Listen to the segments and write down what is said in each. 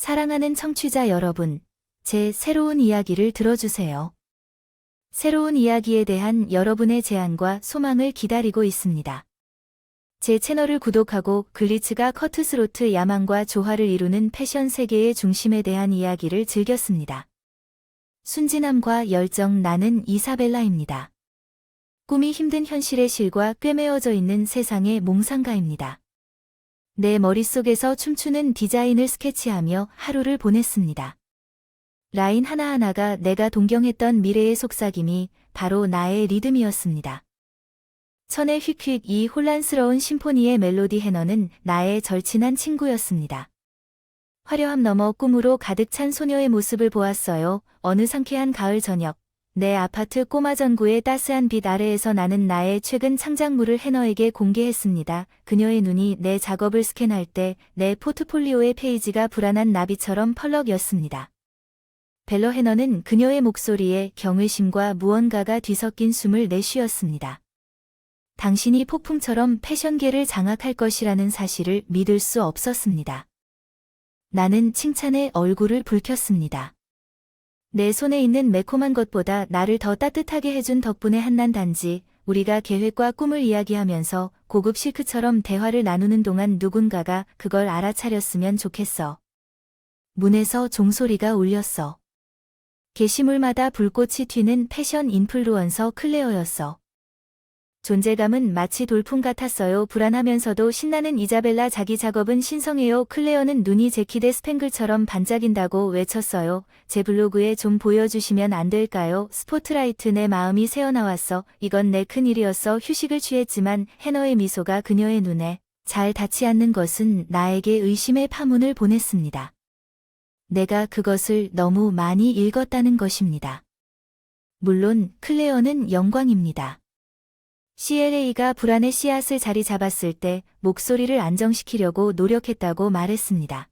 사랑하는 청취자 여러분, 제 새로운 이야기를 들어주세요. 새로운 이야기에 대한 여러분의 제안과 소망을 기다리고 있습니다. 제 채널을 구독하고 글리츠가 커트스로트 야망과 조화를 이루는 패션 세계의 중심에 대한 이야기를 즐겼습니다. 순진함과 열정 나는 이사벨라입니다. 꿈이 힘든 현실의 실과 꿰매어져 있는 세상의 몽상가입니다. 내 머릿속에서 춤추는 디자인을 스케치하며 하루를 보냈습니다. 라인 하나하나가 내가 동경했던 미래의 속삭임이 바로 나의 리듬이었습니다. 천의 휙휙 이 혼란스러운 심포니의 멜로디 해너는 나의 절친한 친구였습니다. 화려함 너머 꿈으로 가득 찬 소녀의 모습을 보았어요. 어느 상쾌한 가을 저녁, 내 아파트 꼬마 전구의 따스한 빛 아래에서 나는 나의 최근 창작물을 해너에게 공개했습니다. 그녀의 눈이 내 작업을 스캔할 때 내 포트폴리오의 페이지가 불안한 나비처럼 펄럭였습니다. 벨러 해너는 그녀의 목소리에 경외심과 무언가가 뒤섞인 숨을 내쉬었습니다. 당신이 폭풍처럼 패션계를 장악할 것이라는 사실을 믿을 수 없었습니다. 나는 칭찬에 얼굴을 붉혔습니다. 내 손에 있는 매콤한 것보다 나를 더 따뜻하게 해준 덕분에 한난 단지 우리가 계획과 꿈을 이야기하면서 고급 실크처럼 대화를 나누는 동안 누군가가 그걸 알아차렸으면 좋겠어. 문에서 종소리가 울렸어. 게시물마다 불꽃이 튀는 패션 인플루언서 클레어였어. 존재감은 마치 돌풍 같았어요. 불안하면서도 신나는 이자벨라 자기 작업은 신성해요. 클레어는 눈이 재킷의 스팽글처럼 반짝인다고 외쳤어요. 제 블로그에 좀 보여주시면 안 될까요? 스포트라이트 내 마음이 새어나왔어. 이건 내 큰일이었어. 휴식을 취했지만 해너의 미소가 그녀의 눈에 잘 닿지 않는 것은 나에게 의심의 파문을 보냈습니다. 내가 그것을 너무 많이 읽었다는 것입니다. 물론 클레어는 영광입니다. CLA가 불안의 씨앗을 자리 잡았을 때 목소리를 안정시키려고 노력했다고 말했습니다.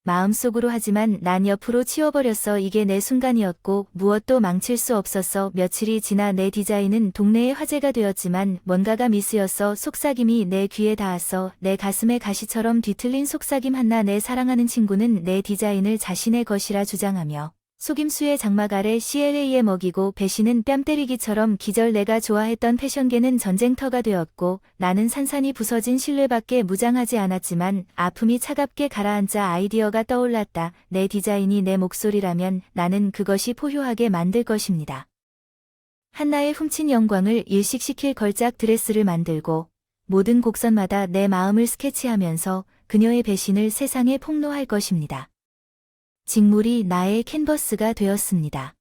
마음속으로 하지만 난 옆으로 치워버렸어. 이게 내 순간이었고 무엇도 망칠 수 없었어. 며칠이 지나 내 디자인은 동네의 화제가 되었지만 뭔가가 미스였어. 속삭임이 내 귀에 닿았어. 내 가슴에 가시처럼 뒤틀린 속삭임 하나. 내 사랑하는 친구는 내 디자인을 자신의 것이라 주장하며 속임수의 장막 아래 CLA에 먹이고 배신은 뺨 때리기처럼 기절. 내가 좋아했던 패션계는 전쟁터가 되었고 나는 산산이 부서진 신뢰밖에 무장하지 않았지만 아픔이 차갑게 가라앉아 아이디어가 떠올랐다. 내 디자인이 내 목소리라면 나는 그것이 포효하게 만들 것입니다. 한나의 훔친 영광을 일식시킬 걸작 드레스를 만들고 모든 곡선마다 내 마음을 스케치하면서 그녀의 배신을 세상에 폭로할 것입니다. 직물이 나의 캔버스가 되었습니다.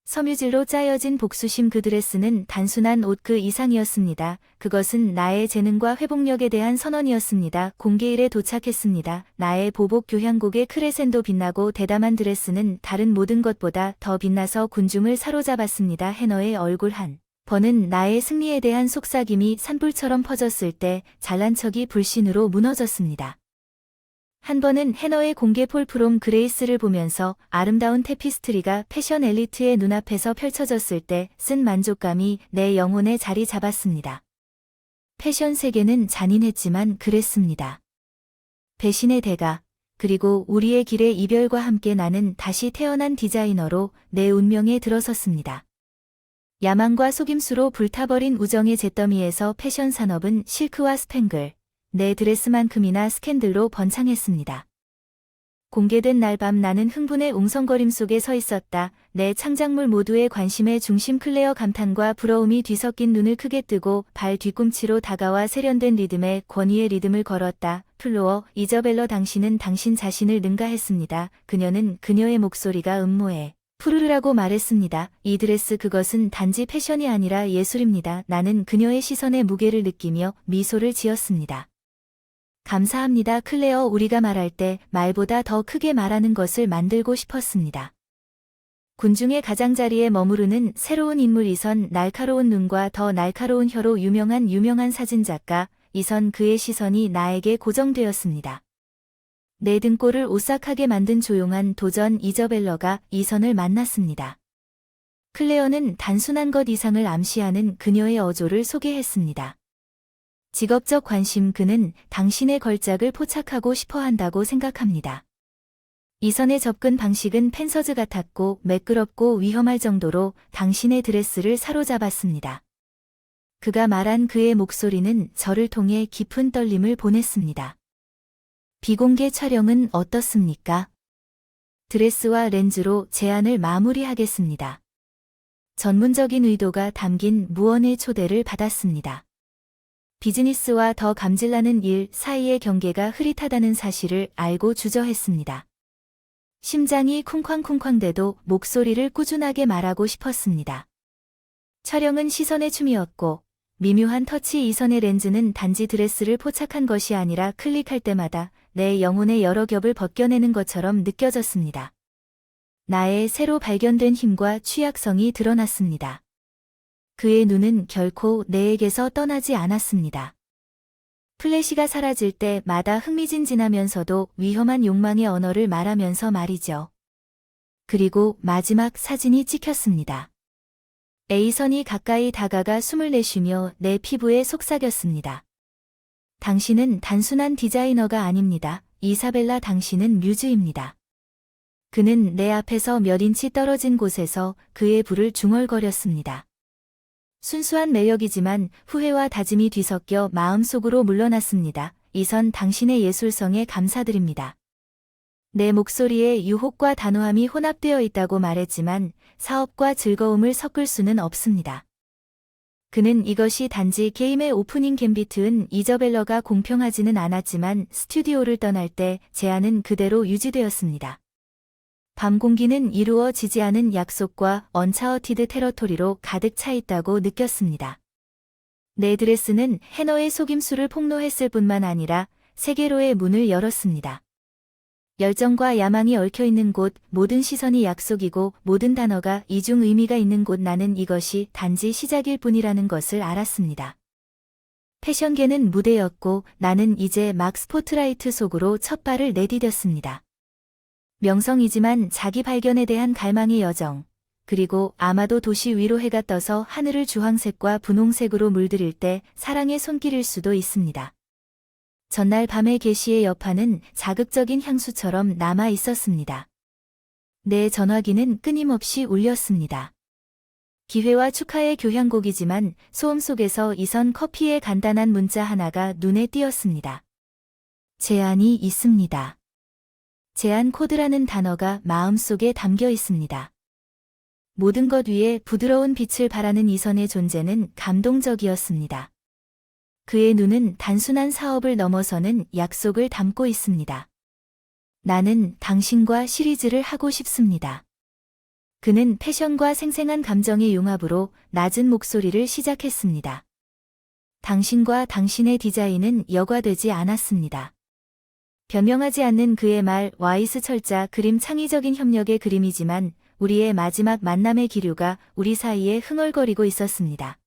섬유질로 짜여진 복수심. 그 드레스는 단순한 옷 그 이상이었습니다. 그것은 나의 재능과 회복력에 대한 선언이었습니다. 공개일에 도착했습니다. 나의 보복 교향곡의 크레센도 빛나고 대담한 드레스는 다른 모든 것보다 더 빛나서 군중을 사로잡았습니다. 해너의 얼굴 한 번은 나의 승리에 대한 속삭임이 산불처럼 퍼졌을 때 잘난 척이 불신으로 무너졌습니다. 한 번은 해너의 공개 폴프롬 그레이스를 보면서 아름다운 테피스트리가 패션 엘리트의 눈앞에서 펼쳐졌을 때 쓴 만족감이 내 영혼에 자리 잡았습니다. 패션 세계는 잔인했지만 그랬습니다. 배신의 대가, 그리고 우리의 길의 이별과 함께 나는 다시 태어난 디자이너로 내 운명에 들어섰습니다. 야망과 속임수로 불타버린 우정의 잿더미에서 패션 산업은 실크와 스팽글, 내 드레스만큼이나 스캔들로 번창했습니다. 공개된 날 밤 나는 흥분의 웅성거림 속에 서 있었다. 내 창작물 모두의 관심의 중심. 클레어 감탄과 부러움이 뒤섞인 눈을 크게 뜨고 발 뒤꿈치로 다가와 세련된 리듬에 권위의 리듬을 걸었다. 플로어, 이저벨러 당신은 당신 자신을 능가했습니다. 그녀는 그녀의 목소리가 음모에 푸르르라고 말했습니다. 이 드레스 그것은 단지 패션이 아니라 예술입니다. 나는 그녀의 시선의 무게를 느끼며 미소를 지었습니다. 감사합니다. 클레어. 우리가 말할 때 말보다 더 크게 말하는 것을 만들고 싶었습니다. 군중의 가장자리에 머무르는 새로운 인물. 이선 날카로운 눈과 더 날카로운 혀로 유명한 사진작가. 이선 그의 시선이 나에게 고정되었습니다. 내 등골을 오싹하게 만든 조용한 도전. 이저벨러가 이선을 만났습니다. 클레어는 단순한 것 이상을 암시하는 그녀의 어조를 소개했습니다. 직업적 관심. 그는 당신의 걸작을 포착하고 싶어 한다고 생각합니다. 이선의 접근 방식은 펜서즈 같았고 매끄럽고 위험할 정도로 당신의 드레스를 사로잡았습니다. 그가 말한 그의 목소리는 저를 통해 깊은 떨림을 보냈습니다. 비공개 촬영은 어떻습니까? 드레스와 렌즈로 제안을 마무리하겠습니다. 전문적인 의도가 담긴 무언의 초대를 받았습니다. 비즈니스와 더 감질나는 일 사이의 경계가 흐릿하다는 사실을 알고 주저했습니다. 심장이 쿵쾅쿵쾅대도 목소리를 꾸준하게 말하고 싶었습니다. 촬영은 시선의 춤이었고 미묘한 터치 이선의 렌즈는 단지 드레스를 포착한 것이 아니라 클릭할 때마다 내 영혼의 여러 겹을 벗겨내는 것처럼 느껴졌습니다. 나의 새로 발견된 힘과 취약성이 드러났습니다. 그의 눈은 결코 내에게서 떠나지 않았습니다. 플래시가 사라질 때마다 흥미진진하면서도 위험한 욕망의 언어를 말하면서 말이죠. 그리고 마지막 사진이 찍혔습니다. A선이 가까이 다가가 숨을 내쉬며 내 피부에 속삭였습니다. 당신은 단순한 디자이너가 아닙니다. 이사벨라, 당신은 뮤즈입니다. 그는 내 앞에서 몇 인치 떨어진 곳에서 그의 불을 중얼거렸습니다. 순수한 매력이지만 후회와 다짐이 뒤섞여 마음속으로 물러났습니다. 이선, 당신의 예술성에 감사드립니다. 내 목소리에 유혹과 단호함이 혼합되어 있다고 말했지만 사업과 즐거움을 섞을 수는 없습니다. 그는 이것이 단지 게임의 오프닝 갬비트은 이저벨러가 공평하지는 않았지만 스튜디오를 떠날 때 제안은 그대로 유지되었습니다. 밤 공기는 이루어지지 않은 약속과 언차어티드 테러토리로 가득 차 있다고 느꼈습니다. 내 드레스는 해너의 속임수를 폭로했을 뿐만 아니라 세계로의 문을 열었습니다. 열정과 야망이 얽혀있는 곳, 모든 시선이 약속이고 모든 단어가 이중 의미가 있는 곳, 나는 이것이 단지 시작일 뿐이라는 것을 알았습니다. 패션계는 무대였고 나는 이제 막 스포트라이트 속으로 첫 발을 내디뎠습니다. 명성이지만 자기 발견에 대한 갈망의 여정, 그리고 아마도 도시 위로 해가 떠서 하늘을 주황색과 분홍색으로 물들일 때 사랑의 손길일 수도 있습니다. 전날 밤의 게시의 여파는 자극적인 향수처럼 남아 있었습니다. 내 전화기는 끊임없이 울렸습니다. 기회와 축하의 교향곡이지만 소음 속에서 이선 커피의 간단한 문자 하나가 눈에 띄었습니다. 제안이 있습니다. 제안 코드라는 단어가 마음속에 담겨 있습니다. 모든 것 위에 부드러운 빛을 발하는 이선의 존재는 감동적이었습니다. 그의 눈은 단순한 사업을 넘어서는 약속을 담고 있습니다. 나는 당신과 시리즈를 하고 싶습니다. 그는 패션과 생생한 감정의 융합으로 낮은 목소리를 시작했습니다. 당신과 당신의 디자인은 여과되지 않았습니다. 변명하지 않는 그의 말, 와이스 철자 그림, 창의적인 협력의 그림이지만 우리의 마지막 만남의 기류가 우리 사이에 흥얼거리고 있었습니다.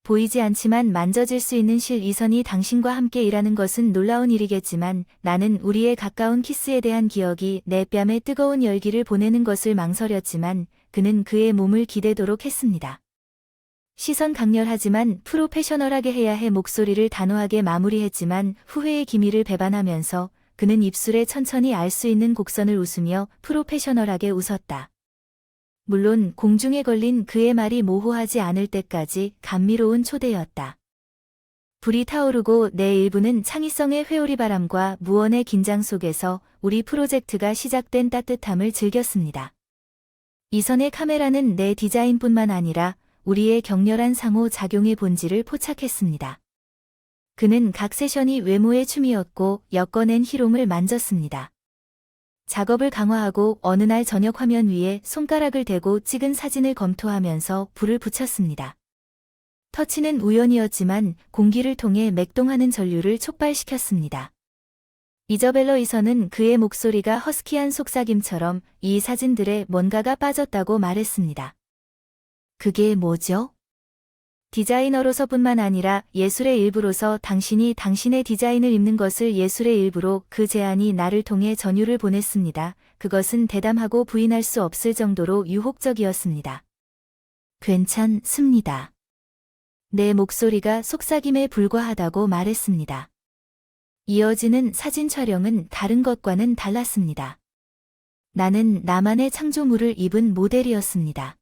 보이지 않지만 만져질 수 있는 실, 이선이 당신과 함께 일하는 것은 놀라운 일이겠지만 나는 우리의 가까운 키스에 대한 기억이 내 뺨에 뜨거운 열기를 보내는 것을 망설였지만 그는 그의 몸을 기대도록 했습니다. 시선 강렬하지만 프로페셔널하게 해야 해. 목소리를 단호하게 마무리했지만 후회의 기미를 배반하면서 그는 입술에 천천히 알 수 있는 곡선을 웃으며 프로페셔널하게 웃었다. 물론 공중에 걸린 그의 말이 모호하지 않을 때까지 감미로운 초대였다. 불이 타오르고 내 일부는 창의성의 회오리바람과 무언의 긴장 속에서 우리 프로젝트가 시작된 따뜻함을 즐겼습니다. 이선의 카메라는 내 디자인뿐만 아니라 우리의 격렬한 상호작용의 본질을 포착했습니다. 그는 각 세션이 외모의 춤이었고 엮어낸 희롱을 만졌습니다. 작업을 강화하고 어느 날 저녁 화면 위에 손가락을 대고 찍은 사진을 검토하면서 불을 붙였습니다. 터치는 우연이었지만 공기를 통해 맥동하는 전류를 촉발시켰습니다. 이저벨러 이선은 그의 목소리가 허스키한 속삭임처럼 이 사진들에 뭔가가 빠졌다고 말했습니다. 그게 뭐죠? 디자이너로서뿐만 아니라 예술의 일부로서 당신이 당신의 디자인을 입는 것을 예술의 일부로 그 제안이 나를 통해 전율을 보냈습니다. 그것은 대담하고 부인할 수 없을 정도로 유혹적이었습니다. 괜찮습니다. 내 목소리가 속삭임에 불과하다고 말했습니다. 이어지는 사진 촬영은 다른 것과는 달랐습니다. 나는 나만의 창조물을 입은 모델이었습니다.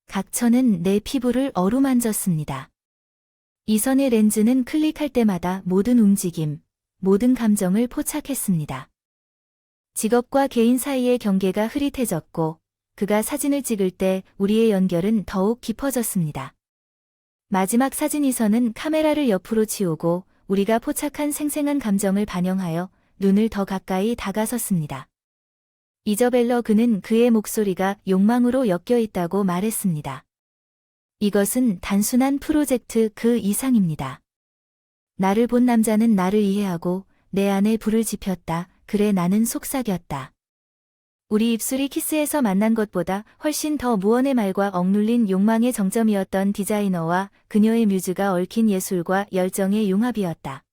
각천은 내 피부를 어루만졌습니다. 이선의 렌즈는 클릭할 때마다 모든 움직임, 모든 감정을 포착했습니다. 직업과 개인 사이의 경계가 흐릿해졌고, 그가 사진을 찍을 때 우리의 연결은 더욱 깊어졌습니다. 마지막 사진 이선은 카메라를 옆으로 치우고 우리가 포착한 생생한 감정을 반영하여 눈을 더 가까이 다가섰습니다. 이저벨러 그는 그의 목소리가 욕망으로 엮여 있다고 말했습니다. 이것은 단순한 프로젝트 그 이상입니다. 나를 본 남자는 나를 이해하고 내 안에 불을 지폈다. 그래 나는 속삭였다. 우리 입술이 키스해서 만난 것보다 훨씬 더 무언의 말과 억눌린 욕망의 정점이었던 디자이너와 그녀의 뮤즈가 얽힌 예술과 열정의 융합이었다.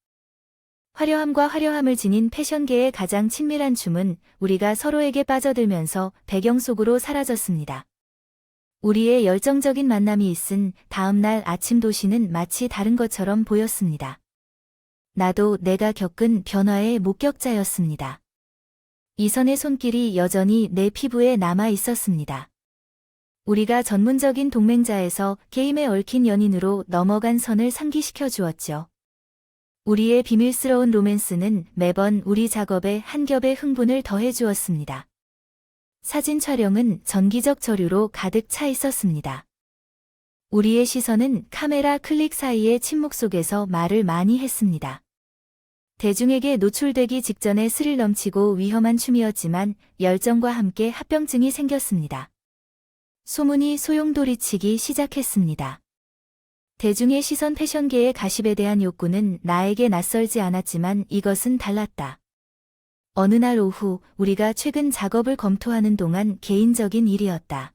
화려함과 화려함을 지닌 패션계의 가장 친밀한 춤은 우리가 서로에게 빠져들면서 배경 속으로 사라졌습니다. 우리의 열정적인 만남이 있은 다음 날 아침 도시는 마치 다른 것처럼 보였습니다. 나도 내가 겪은 변화의 목격자였습니다. 이선의 손길이 여전히 내 피부에 남아 있었습니다. 우리가 전문적인 동맹자에서 게임에 얽힌 연인으로 넘어간 선을 상기시켜 주었죠. 우리의 비밀스러운 로맨스는 매번 우리 작업에 한 겹의 흥분을 더해 주었습니다. 사진 촬영은 전기적 저류로 가득 차 있었습니다. 우리의 시선은 카메라 클릭 사이의 침묵 속에서 말을 많이 했습니다. 대중에게 노출되기 직전에 스릴 넘치고 위험한 춤이었지만 열정과 함께 합병증이 생겼습니다. 소문이 소용돌이치기 시작했습니다. 대중의 시선 패션계의 가십에 대한 욕구는 나에게 낯설지 않았지만 이것은 달랐다. 어느 날 오후 우리가 최근 작업을 검토하는 동안 개인적인 일이었다.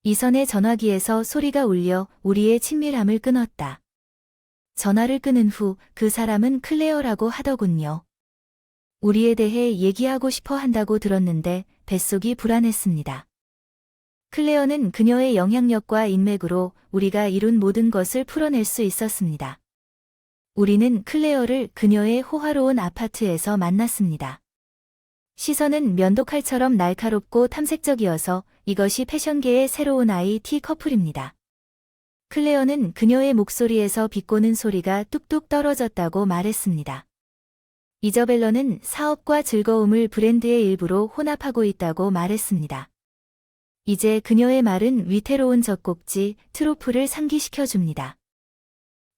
이선의 전화기에서 소리가 울려 우리의 친밀함을 끊었다. 전화를 끊은 후 그 사람은 클레어라고 하더군요. 우리에 대해 얘기하고 싶어 한다고 들었는데 뱃속이 불안했습니다. 클레어는 그녀의 영향력과 인맥으로 우리가 이룬 모든 것을 풀어낼 수 있었습니다. 우리는 클레어를 그녀의 호화로운 아파트에서 만났습니다. 시선은 면도칼처럼 날카롭고 탐색적이어서 이것이 패션계의 새로운 IT 커플입니다. 클레어는 그녀의 목소리에서 비꼬는 소리가 뚝뚝 떨어졌다고 말했습니다. 이저벨러는 사업과 즐거움을 브랜드의 일부로 혼합하고 있다고 말했습니다. 이제 그녀의 말은 위태로운 젖꼭지, 트로프를 상기시켜 줍니다.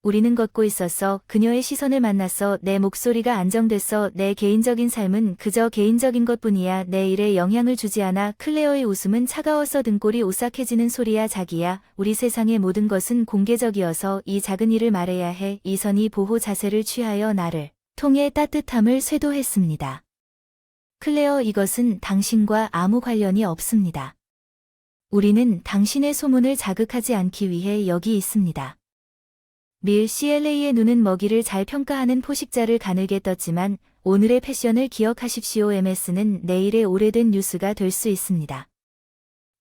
우리는 걷고 있었어. 그녀의 시선을 만났어. 내 목소리가 안정됐어. 내 개인적인 삶은 그저 개인적인 것뿐이야. 내 일에 영향을 주지 않아. 클레어의 웃음은 차가웠어. 등골이 오싹해지는 소리야. 자기야. 우리 세상의 모든 것은 공개적이어서 이 작은 일을 말해야 해. 이선이 보호 자세를 취하여 나를 통해 따뜻함을 쇄도했습니다. 클레어, 이것은 당신과 아무 관련이 없습니다. 우리는 당신의 소문을 자극하지 않기 위해 여기 있습니다. 밀 CLA의 눈은 먹이를 잘 평가하는 포식자를 가늘게 떴지만 오늘의 패션을 기억하십시오. MS는 내일의 오래된 뉴스가 될 수 있습니다.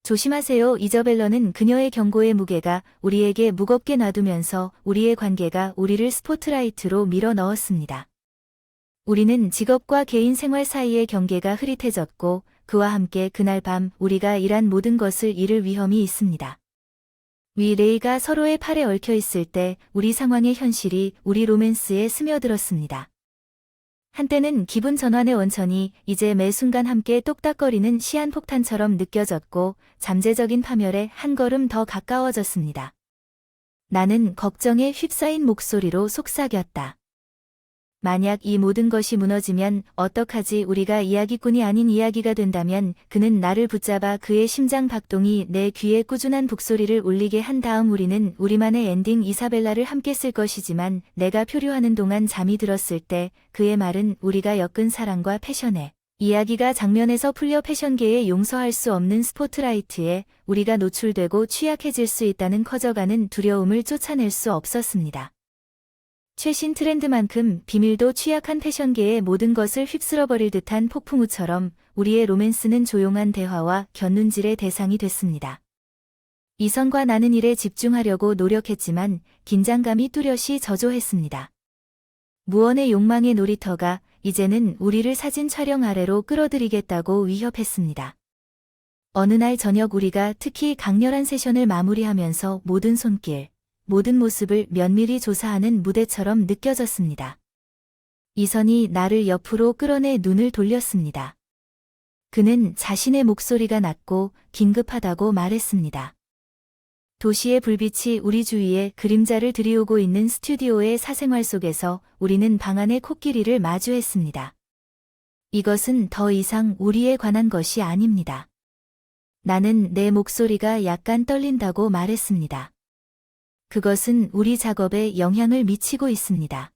조심하세요. 이저벨러는 그녀의 경고의 무게가 우리에게 무겁게 놔두면서 우리의 관계가 우리를 스포트라이트로 밀어 넣었습니다. 우리는 직업과 개인 생활 사이의 경계가 흐릿해졌고 그와 함께 그날 밤 우리가 일한 모든 것을 잃을 위험이 있습니다. 위 레이가 서로의 팔에 얽혀 있을 때 우리 상황의 현실이 우리 로맨스에 스며들었습니다. 한때는 기분 전환의 원천이 이제 매 순간 함께 똑딱거리는 시한폭탄처럼 느껴졌고 잠재적인 파멸에 한 걸음 더 가까워졌습니다. 나는 걱정에 휩싸인 목소리로 속삭였다. 만약 이 모든 것이 무너지면 어떡하지? 우리가 이야기꾼이 아닌 이야기가 된다면. 그는 나를 붙잡아 그의 심장 박동이 내 귀에 꾸준한 북소리를 울리게 한 다음 우리는 우리만의 엔딩 이사벨라를 함께 쓸 것이지만 내가 표류하는 동안 잠이 들었을 때 그의 말은 우리가 엮은 사랑과 패션의 이야기가 장면에서 풀려 패션계에 용서할 수 없는 스포트라이트에 우리가 노출되고 취약해질 수 있다는 커져가는 두려움을 쫓아낼 수 없었습니다. 최신 트렌드만큼 비밀도 취약한 패션계의 모든 것을 휩쓸어버릴 듯한 폭풍우처럼 우리의 로맨스는 조용한 대화와 곁눈질의 대상이 됐습니다. 이선과 나는 일에 집중하려고 노력했지만 긴장감이 뚜렷이 저조했습니다. 무언의 욕망의 놀이터가 이제는 우리를 사진 촬영 아래로 끌어들이겠다고 위협했습니다. 어느 날 저녁 우리가 특히 강렬한 세션을 마무리하면서 모든 손길, 모든 모습을 면밀히 조사하는 무대처럼 느껴졌습니다. 이선이 나를 옆으로 끌어내 눈을 돌렸습니다. 그는 자신의 목소리가 낮고 긴급하다고 말했습니다. 도시의 불빛이 우리 주위에 그림자를 들이우고 있는 스튜디오의 사생활 속에서 우리는 방 안의 코끼리를 마주했습니다. 이것은 더 이상 우리에 관한 것이 아닙니다. 나는 내 목소리가 약간 떨린다고 말했습니다. 그것은 우리 작업에 영향을 미치고 있습니다.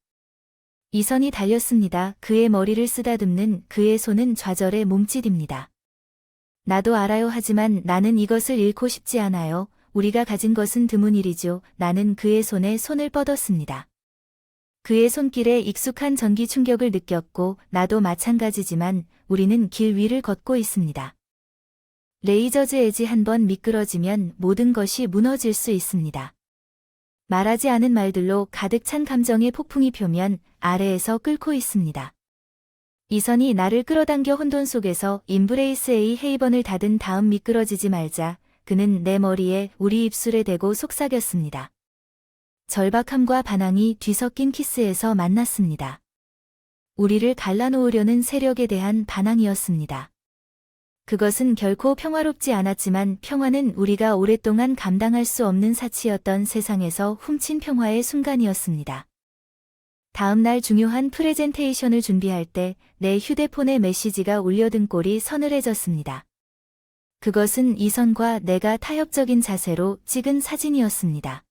이선이 달렸습니다. 그의 머리를 쓰다듬는 그의 손은 좌절의 몸짓입니다. 나도 알아요. 하지만 나는 이것을 잃고 싶지 않아요. 우리가 가진 것은 드문 일이죠. 나는 그의 손에 손을 뻗었습니다. 그의 손길에 익숙한 전기 충격을 느꼈고 나도 마찬가지지만 우리는 길 위를 걷고 있습니다. 레이저즈 에지 한번 미끄러지면 모든 것이 무너질 수 있습니다. 말하지 않은 말들로 가득 찬 감정의 폭풍이 표면 아래에서 끓고 있습니다. 이선이 나를 끌어당겨 혼돈 속에서 임브레이스 A 헤이번을 닫은 다음 미끄러지지 말자 그는 내 머리에 우리 입술에 대고 속삭였습니다. 절박함과 반항이 뒤섞인 키스에서 만났습니다. 우리를 갈라놓으려는 세력에 대한 반항이었습니다. 그것은 결코 평화롭지 않았지만 평화는 우리가 오랫동안 감당할 수 없는 사치였던 세상에서 훔친 평화의 순간이었습니다. 다음 날 중요한 프레젠테이션을 준비할 때 내 휴대폰에 메시지가 울려든 꼴이 서늘해졌습니다. 그것은 이선과 내가 타협적인 자세로 찍은 사진이었습니다.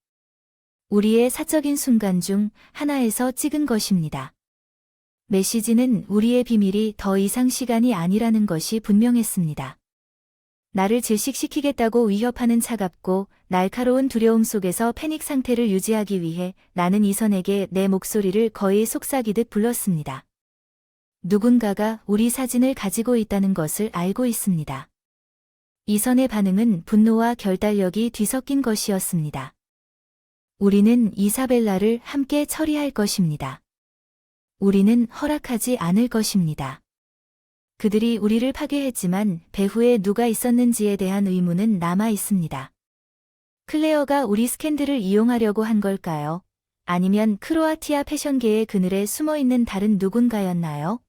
우리의 사적인 순간 중 하나에서 찍은 것입니다. 메시지는 우리의 비밀이 더 이상 시간이 아니라는 것이 분명했습니다. 나를 질식시키겠다고 위협하는 차갑고 날카로운 두려움 속에서 패닉 상태를 유지하기 위해 나는 이선에게 내 목소리를 거의 속삭이듯 불렀습니다. 누군가가 우리 사진을 가지고 있다는 것을 알고 있습니다. 이선의 반응은 분노와 결단력이 뒤섞인 것이었습니다. 우리는 이사벨라를 함께 처리할 것입니다. 우리는 허락하지 않을 것입니다. 그들이 우리를 파괴했지만 배후에 누가 있었는지에 대한 의문은 남아 있습니다. 클레어가 우리 스캔들을 이용하려고 한 걸까요? 아니면 크로아티아 패션계의 그늘에 숨어있는 다른 누군가였나요?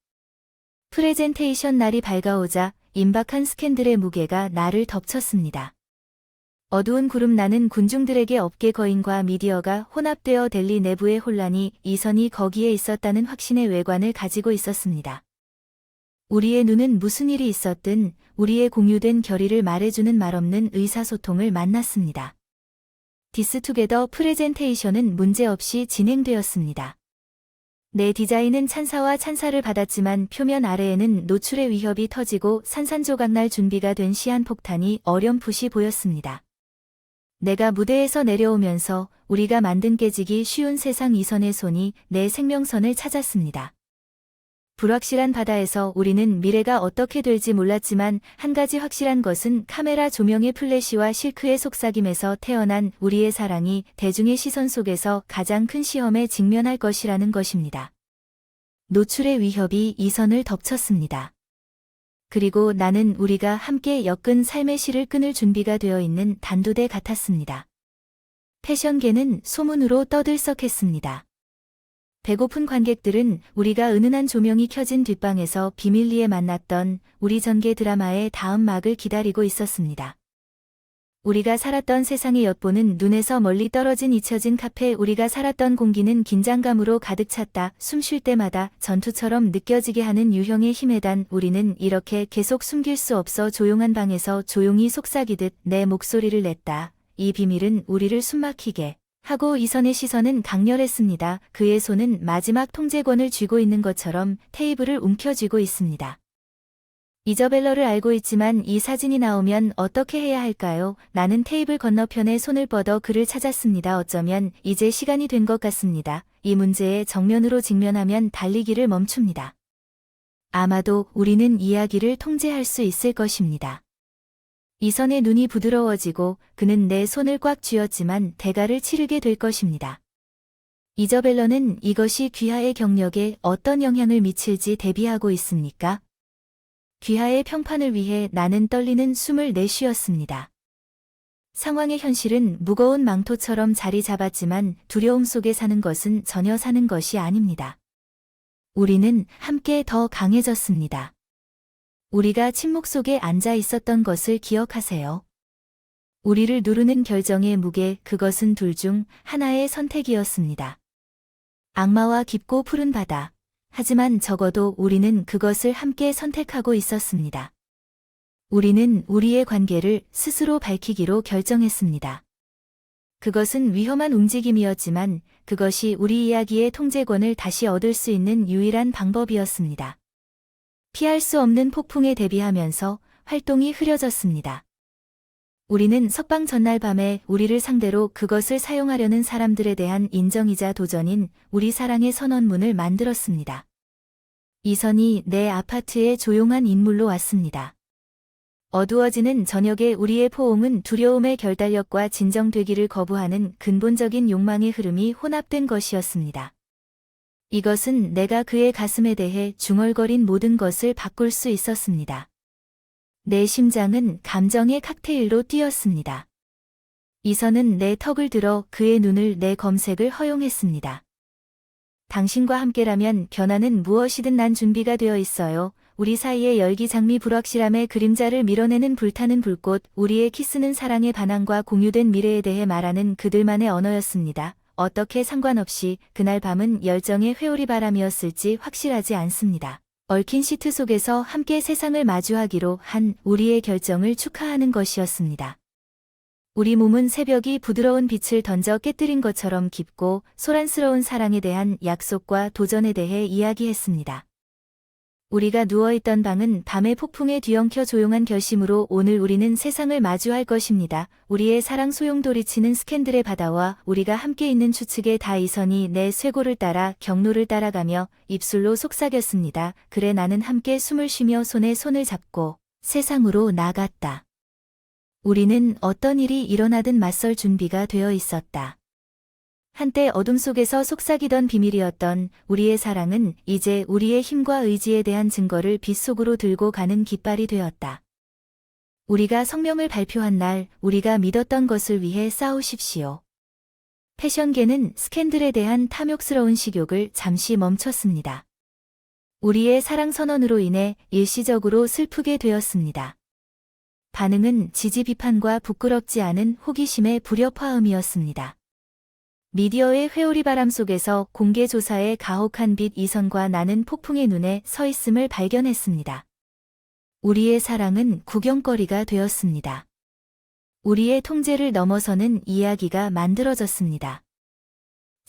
프레젠테이션 날이 밝아오자 임박한 스캔들의 무게가 나를 덮쳤습니다. 어두운 구름 나는 군중들에게 업계 거인과 미디어가 혼합되어 델리 내부의 혼란이 이선이 거기에 있었다는 확신의 외관을 가지고 있었습니다. 우리의 눈은 무슨 일이 있었든 우리의 공유된 결의를 말해주는 말없는 의사소통을 만났습니다. 디스투게더 프레젠테이션은 문제없이 진행되었습니다. 내 디자인은 찬사와 찬사를 받았지만 표면 아래에는 노출의 위협이 터지고 산산조각날 준비가 된 시한폭탄이 어렴풋이 보였습니다. 내가 무대에서 내려오면서 우리가 만든 깨지기 쉬운 세상 이선의 손이 내 생명선을 찾았습니다. 불확실한 바다에서 우리는 미래가 어떻게 될지 몰랐지만 한 가지 확실한 것은 카메라 조명의 플래시와 실크의 속삭임에서 태어난 우리의 사랑이 대중의 시선 속에서 가장 큰 시험에 직면할 것이라는 것입니다. 노출의 위협이 이선을 덮쳤습니다. 그리고 나는 우리가 함께 엮은 삶의 실을 끊을 준비가 되어 있는 단두대 같았습니다. 패션계는 소문으로 떠들썩했습니다. 배고픈 관객들은 우리가 은은한 조명이 켜진 뒷방에서 비밀리에 만났던 우리 전개 드라마의 다음 막을 기다리고 있었습니다. 우리가 살았던 세상의 엿보는 눈에서 멀리 떨어진 잊혀진 카페 우리가 살았던 공기는 긴장감으로 가득 찼다. 숨 쉴 때마다 전투처럼 느껴지게 하는 유형의 힘에 단 우리는 이렇게 계속 숨길 수 없어 조용한 방에서 조용히 속삭이듯 내 목소리를 냈다. 이 비밀은 우리를 숨막히게 하고 이선의 시선은 강렬했습니다. 그의 손은 마지막 통제권을 쥐고 있는 것처럼 테이블을 움켜쥐고 있습니다. 이저벨러를 알고 있지만 이 사진이 나오면 어떻게 해야 할까요? 나는 테이블 건너편에 손을 뻗어 그를 찾았습니다. 어쩌면 이제 시간이 된 것 같습니다. 이 문제에 정면으로 직면하면 달리기를 멈춥니다. 아마도 우리는 이야기를 통제할 수 있을 것입니다. 이선의 눈이 부드러워지고 그는 내 손을 꽉 쥐었지만 대가를 치르게 될 것입니다. 이저벨러는 이것이 귀하의 경력에 어떤 영향을 미칠지 대비하고 있습니까? 귀하의 평판을 위해 나는 떨리는 숨을 내쉬었습니다. 상황의 현실은 무거운 망토처럼 자리 잡았지만 두려움 속에 사는 것은 전혀 사는 것이 아닙니다. 우리는 함께 더 강해졌습니다. 우리가 침묵 속에 앉아 있었던 것을 기억하세요. 우리를 누르는 결정의 무게, 그것은 둘 중 하나의 선택이었습니다. 악마와 깊고 푸른 바다. 하지만 적어도 우리는 그것을 함께 선택하고 있었습니다. 우리는 우리의 관계를 스스로 밝히기로 결정했습니다. 그것은 위험한 움직임이었지만 그것이 우리 이야기의 통제권을 다시 얻을 수 있는 유일한 방법이었습니다. 피할 수 없는 폭풍에 대비하면서 활동이 흐려졌습니다. 우리는 석방 전날 밤에 우리를 상대로 그것을 사용하려는 사람들에 대한 인정이자 도전인 우리 사랑의 선언문을 만들었습니다. 이선이 내 아파트에 조용한 인물로 왔습니다. 어두워지는 저녁에 우리의 포옹은 두려움의 결단력과 진정되기를 거부하는 근본적인 욕망의 흐름이 혼합된 것이었습니다. 이것은 내가 그의 가슴에 대해 중얼거린 모든 것을 바꿀 수 있었습니다. 내 심장은 감정의 칵테일로 뛰었습니다. 이선은 내 턱을 들어 그의 눈을 내 검색을 허용했습니다. 당신과 함께라면 변화는 무엇이든 난 준비가 되어 있어요. 우리 사이의 열기 장미 불확실함의 그림자를 밀어내는 불타는 불꽃, 우리의 키스는 사랑의 반항과 공유된 미래에 대해 말하는 그들만의 언어였습니다. 어떻게 상관없이 그날 밤은 열정의 회오리 바람이었을지 확실하지 않습니다. 얽힌 시트 속에서 함께 세상을 마주하기로 한 우리의 결정을 축하하는 것이었습니다. 우리 몸은 새벽이 부드러운 빛을 던져 깨뜨린 것처럼 깊고 소란스러운 사랑에 대한 약속과 도전에 대해 이야기했습니다. 우리가 누워있던 방은 밤의 폭풍에 뒤엉켜 조용한 결심으로 오늘 우리는 세상을 마주할 것입니다. 우리의 사랑 소용돌이치는 스캔들의 바다와 우리가 함께 있는 추측의 다이선이 내 쇄골을 따라 경로를 따라가며 입술로 속삭였습니다. 그래 나는 함께 숨을 쉬며 손에 손을 잡고 세상으로 나갔다. 우리는 어떤 일이 일어나든 맞설 준비가 되어 있었다. 한때 어둠 속에서 속삭이던 비밀이었던 우리의 사랑은 이제 우리의 힘과 의지에 대한 증거를 빛 속으로 들고 가는 깃발이 되었다. 우리가 성명을 발표한 날 우리가 믿었던 것을 위해 싸우십시오. 패션계는 스캔들에 대한 탐욕스러운 식욕을 잠시 멈췄습니다. 우리의 사랑 선언으로 인해 일시적으로 슬프게 되었습니다. 반응은 지지 비판과 부끄럽지 않은 호기심의 불협화음이었습니다. 미디어의 회오리 바람 속에서 공개 조사의 가혹한 빛 이선과 나는 폭풍의 눈에 서 있음을 발견했습니다. 우리의 사랑은 구경거리가 되었습니다. 우리의 통제를 넘어서는 이야기가 만들어졌습니다.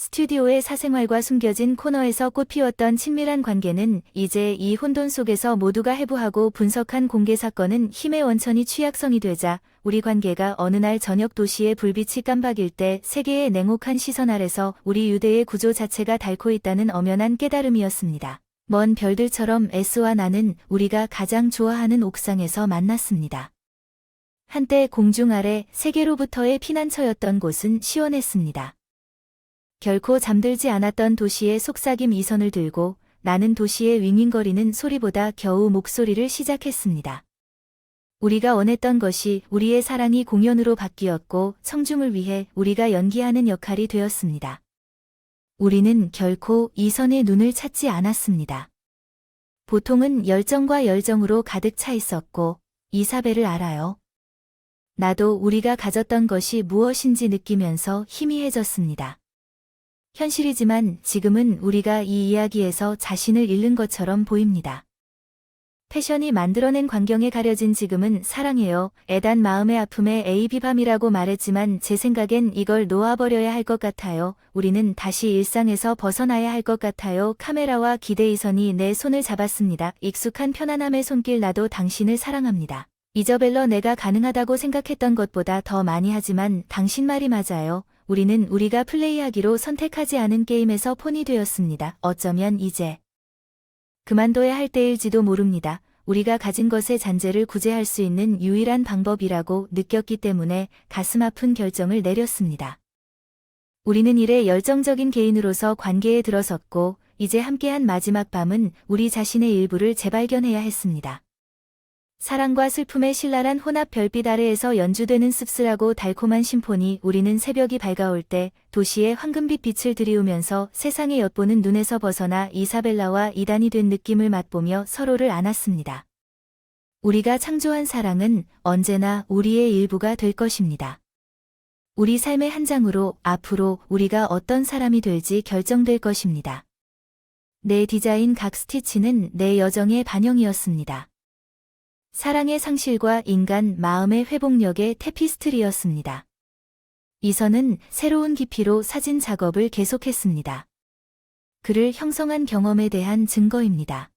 스튜디오의 사생활과 숨겨진 코너에서 꽃피웠던 친밀한 관계는 이제 이 혼돈 속에서 모두가 해부하고 분석한 공개 사건은 힘의 원천이 취약성이 되자 우리 관계가 어느 날 저녁 도시의 불빛이 깜박일 때 세계의 냉혹한 시선 아래서 우리 유대의 구조 자체가 닳고 있다는 엄연한 깨달음이었습니다. 먼 별들처럼 S와 나는 우리가 가장 좋아하는 옥상에서 만났습니다. 한때 공중 아래 세계로부터의 피난처였던 곳은 시원했습니다. 결코 잠들지 않았던 도시의 속삭임 이선을 들고 나는 도시의 윙윙거리는 소리보다 겨우 목소리를 시작했습니다. 우리가 원했던 것이 우리의 사랑이 공연으로 바뀌었고 청중을 위해 우리가 연기하는 역할이 되었습니다. 우리는 결코 이선의 눈을 찾지 않았습니다. 보통은 열정과 열정으로 가득 차 있었고 이사벨을 알아요. 나도 우리가 가졌던 것이 무엇인지 느끼면서 희미해졌습니다. 현실이지만 지금은 우리가 이 이야기에서 자신을 잃는 것처럼 보입니다. 패션이 만들어낸 광경에 가려진 지금은 사랑해요. 애단 마음의 아픔에 에이비밤이라고 말했지만 제 생각엔 이걸 놓아버려야 할 것 같아요. 우리는 다시 일상에서 벗어나야 할 것 같아요. 카메라와 기대 이선이 내 손을 잡았습니다. 익숙한 편안함의 손길 나도 당신을 사랑합니다. 이저벨러 내가 가능하다고 생각했던 것보다 더 많이 하지만 당신 말이 맞아요. 우리는 우리가 플레이하기로 선택하지 않은 게임에서 폰이 되었습니다. 어쩌면 이제 그만둬야 할 때일지도 모릅니다. 우리가 가진 것의 잔재를 구제할 수 있는 유일한 방법이라고 느꼈기 때문에 가슴 아픈 결정을 내렸습니다. 우리는 일에 열정적인 개인으로서 관계에 들어섰고, 이제 함께한 마지막 밤은 우리 자신의 일부를 재발견해야 했습니다. 사랑과 슬픔의 신랄한 혼합 별빛 아래에서 연주되는 씁쓸하고 달콤한 심포니. 우리는 새벽이 밝아올 때 도시의 황금빛 빛을 들이우면서 세상의 엿보는 눈에서 벗어나 이사벨라와 이단이 된 느낌을 맛보며 서로를 안았습니다. 우리가 창조한 사랑은 언제나 우리의 일부가 될 것입니다. 우리 삶의 한 장으로 앞으로 우리가 어떤 사람이 될지 결정될 것입니다. 내 디자인 각 스티치는 내 여정의 반영이었습니다. 사랑의 상실과 인간 마음의 회복력의 테피스트리였습니다. 이 선은 새로운 깊이로 사진 작업을 계속했습니다. 그를 형성한 경험에 대한 증거입니다.